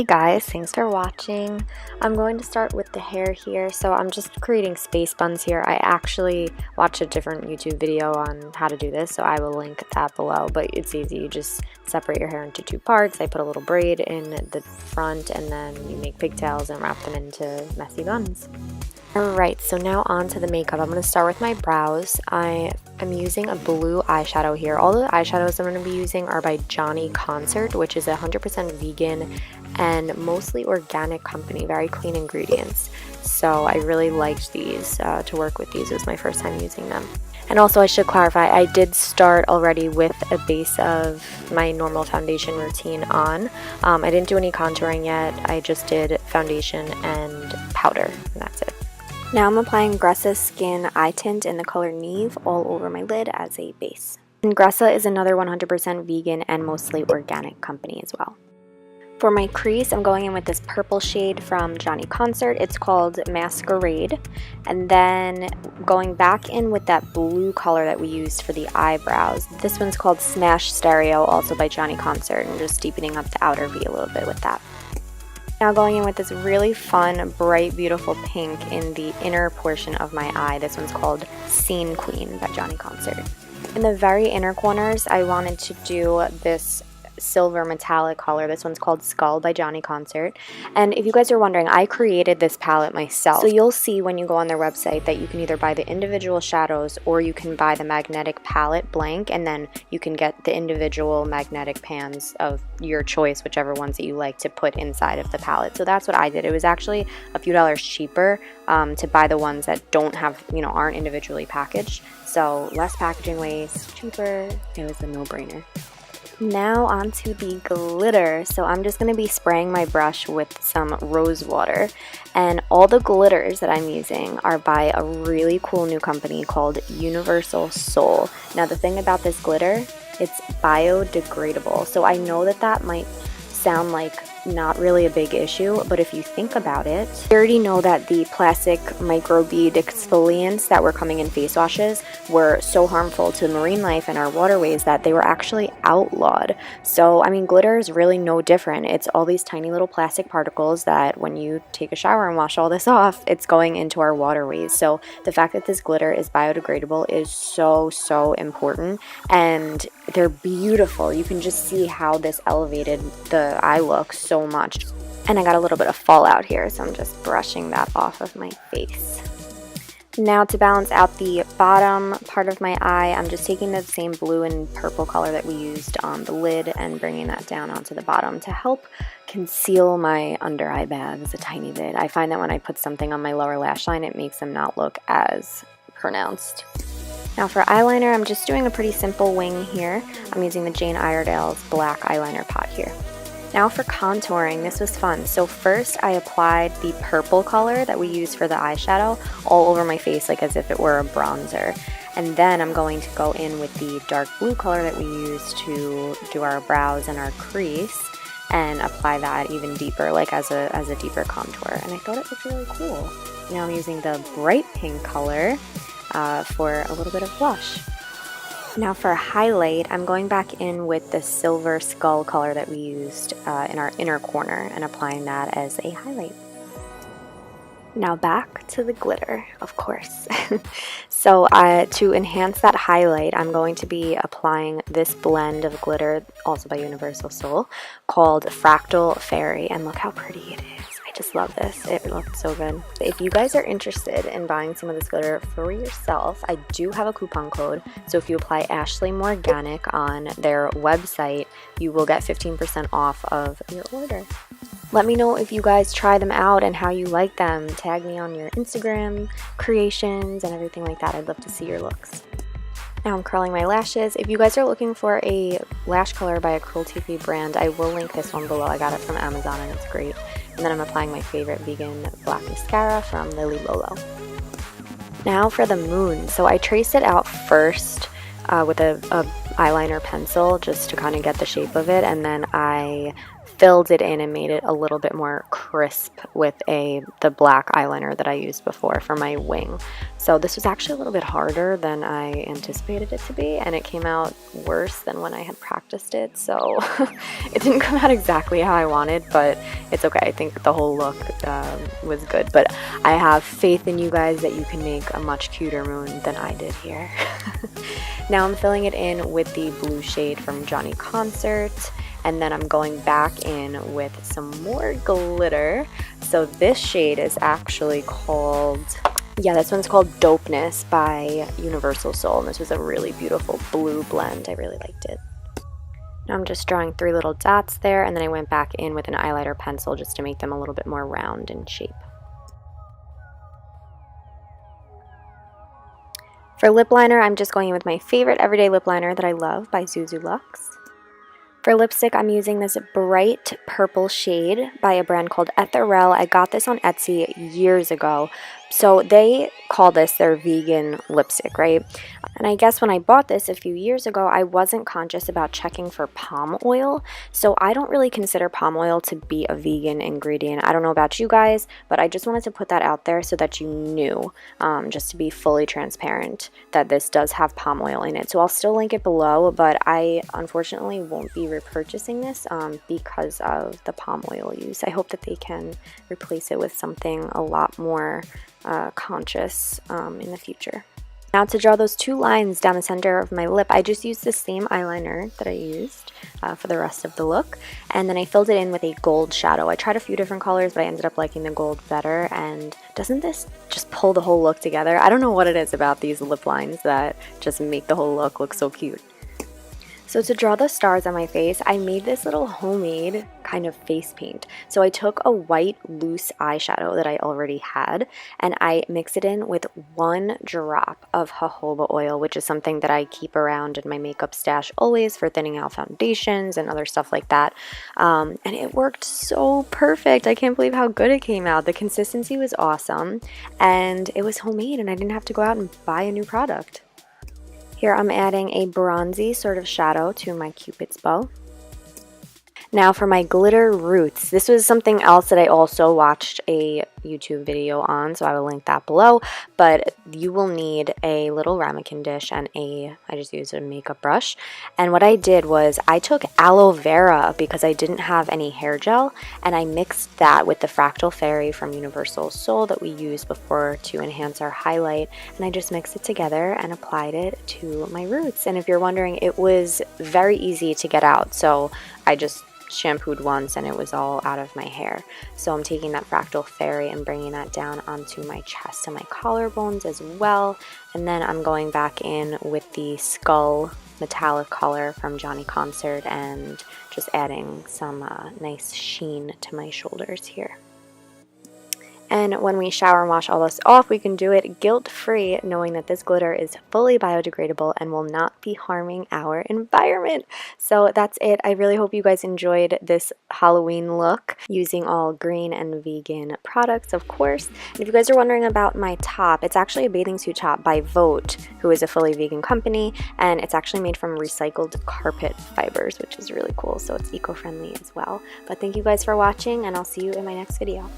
Hey guys, thanks for watching. I'm going to start with the hair here. So I'm just creating space buns here. I actually watched a different YouTube video on how to do this, so I will link that below, but it's easy. You just separate your hair into two parts. I put a little braid in the front and then you make pigtails and wrap them into messy buns. Alright, so now on to the makeup. I'm going to start with my brows. I am using a blue eyeshadow here. All the eyeshadows I'm going to be using are by Johnny Concert, which is a 100% vegan and mostly organic company, very clean ingredients. So I really liked these to work with these. It was my first time using them. And also I should clarify, I did start already with a base of my normal foundation routine on. I didn't do any contouring yet. I just did foundation and powder, and that's it. Now I'm applying Gressa Skin Eye Tint in the color Neve all over my lid as a base. And Gressa is another 100% vegan and mostly organic company as well. For my crease, I'm going in with this purple shade from Johnny Concert. It's called Masquerade. And then going back in with that blue color that we used for the eyebrows. This one's called Smash Stereo, also by Johnny Concert, and just deepening up the outer V a little bit with that. Now going in with this really fun, bright, beautiful pink in the inner portion of my eye. This one's called Scene Queen by Johnny Concert. In the very inner corners, I wanted to do this silver metallic color. This one's called Skull by Johnny Concert. And if you guys are wondering, I created this palette myself. So you'll see when you go on their website that you can either buy the individual shadows or you can buy the magnetic palette blank, and then you can get the individual magnetic pans of your choice, whichever ones that you like to put inside of the palette. So that's what I did. It was actually a few dollars cheaper to buy the ones that don't have, aren't individually packaged. So less packaging waste, cheaper. It was a no-brainer. Now onto the glitter. So I'm just going to be spraying my brush with some rose water, and all the glitters that I'm using are by a really cool new company called Universal Soul. Now the thing about this glitter, it's biodegradable. So I know that might sound like not really a big issue, but if you think about it, we already know that the plastic microbead exfoliants that were coming in face washes were so harmful to marine life and our waterways that they were actually outlawed. So, I mean, glitter is really no different. It's all these tiny little plastic particles that when you take a shower and wash all this off, it's going into our waterways. So the fact that this glitter is biodegradable is so important, and they're beautiful. You can just see how this elevated the eye look so much. And I got a little bit of fallout here, so I'm just brushing that off of my face. Now to balance out the bottom part of my eye, I'm just taking the same blue and purple color that we used on the lid and bringing that down onto the bottom to help conceal my under eye bags a tiny bit. I find that when I put something on my lower lash line, it makes them not look as pronounced. Now for eyeliner, I'm just doing a pretty simple wing here. I'm using the Jane Iredale's black eyeliner pot here. Now for contouring, this was fun. So first I applied the purple color that we used for the eyeshadow all over my face, like as if it were a bronzer. And then I'm going to go in with the dark blue color that we used to do our brows and our crease and apply that even deeper, like as a deeper contour. And I thought it looked really cool. Now I'm using the bright pink color for a little bit of blush. Now for highlight, I'm going back in with the silver skull color that we used in our inner corner and applying that as a highlight. Now back to the glitter, of course. So to enhance that highlight, I'm going to be applying this blend of glitter, also by Universal Soul, called Fractal Fairy, and look how pretty it is. I just love this. It looks so good. If you guys are interested in buying some of this glitter for yourself, I do have a coupon code. So if you apply Ashley Morganic on their website, you will get 15% off of your order. Let me know if you guys try them out and how you like them. Tag me on your Instagram creations and everything like that. I'd love to see your looks. Now I'm curling my lashes. If you guys are looking for a lash color by a cruelty-free brand, I will link this one below. I got it from Amazon and it's great. And then I'm applying my favorite vegan black mascara from Lily Lolo. Now for the moon. So I traced it out first with a eyeliner pencil just to kind of get the shape of it, and then I filled it in and made it a little bit more crisp with the black eyeliner that I used before for my wing. So this was actually a little bit harder than I anticipated it to be, and it came out worse than when I had practiced it, so it didn't come out exactly how I wanted, but it's okay. I think the whole look was good, but I have faith in you guys that you can make a much cuter moon than I did here. Now I'm filling it in with the blue shade from Johnny Concert, and then I'm going back in with some more glitter. So this shade is actually called, yeah, this one's called Dopeness by Universal Soul, and this was a really beautiful blue blend. I really liked it. Now I'm just drawing 3 little dots there, and then I went back in with an eyeliner pencil just to make them a little bit more round in shape. For lip liner, I'm just going in with my favorite everyday lip liner that I love by Zuzu Luxe. For lipstick, I'm using this bright purple shade by a brand called Ethereal. I got this on Etsy years ago. So they call this their vegan lipstick, right? And I guess when I bought this a few years ago, I wasn't conscious about checking for palm oil. So I don't really consider palm oil to be a vegan ingredient. I don't know about you guys, but I just wanted to put that out there so that you knew, just to be fully transparent, that this does have palm oil in it. So I'll still link it below, but I unfortunately won't be repurchasing this because of the palm oil use. I hope that they can replace it with something a lot more conscious in the future. Now to draw those 2 lines down the center of my lip, I just used the same eyeliner that I used for the rest of the look, and then I filled it in with a gold shadow. I tried a few different colors, but I ended up liking the gold better, and doesn't this just pull the whole look together? I don't know what it is about these lip lines that just make the whole look so cute. So to draw the stars on my face, I made this little homemade kind of face paint. So I took a white loose eyeshadow that I already had, and I mixed it in with 1 drop of jojoba oil, which is something that I keep around in my makeup stash always for thinning out foundations and other stuff like that. And it worked so perfect. I can't believe how good it came out. The consistency was awesome, and it was homemade, and I didn't have to go out and buy a new product. Here I'm adding a bronzy sort of shadow to my Cupid's bow. Now for my glitter roots, this was something else that I also watched a YouTube video on, so I will link that below, but you will need a little ramekin dish and I just used a makeup brush, and what I did was I took aloe vera because I didn't have any hair gel, and I mixed that with the Fractal Fairy from Universal Soul that we used before to enhance our highlight, and I just mixed it together and applied it to my roots. And if you're wondering, it was very easy to get out, so I just shampooed once and it was all out of my hair. So I'm taking that Fractal Fairy and bringing that down onto my chest and my collarbones as well, and then I'm going back in with the skull metallic color from Johnny Concert and just adding some nice sheen to my shoulders here. And when we shower and wash all this off, we can do it guilt-free, knowing that this glitter is fully biodegradable and will not be harming our environment. So that's it. I really hope you guys enjoyed this Halloween look using all green and vegan products, of course. And if you guys are wondering about my top, it's actually a bathing suit top by Vote, who is a fully vegan company, and it's actually made from recycled carpet fibers, which is really cool. So it's eco-friendly as well. But thank you guys for watching, and I'll see you in my next video.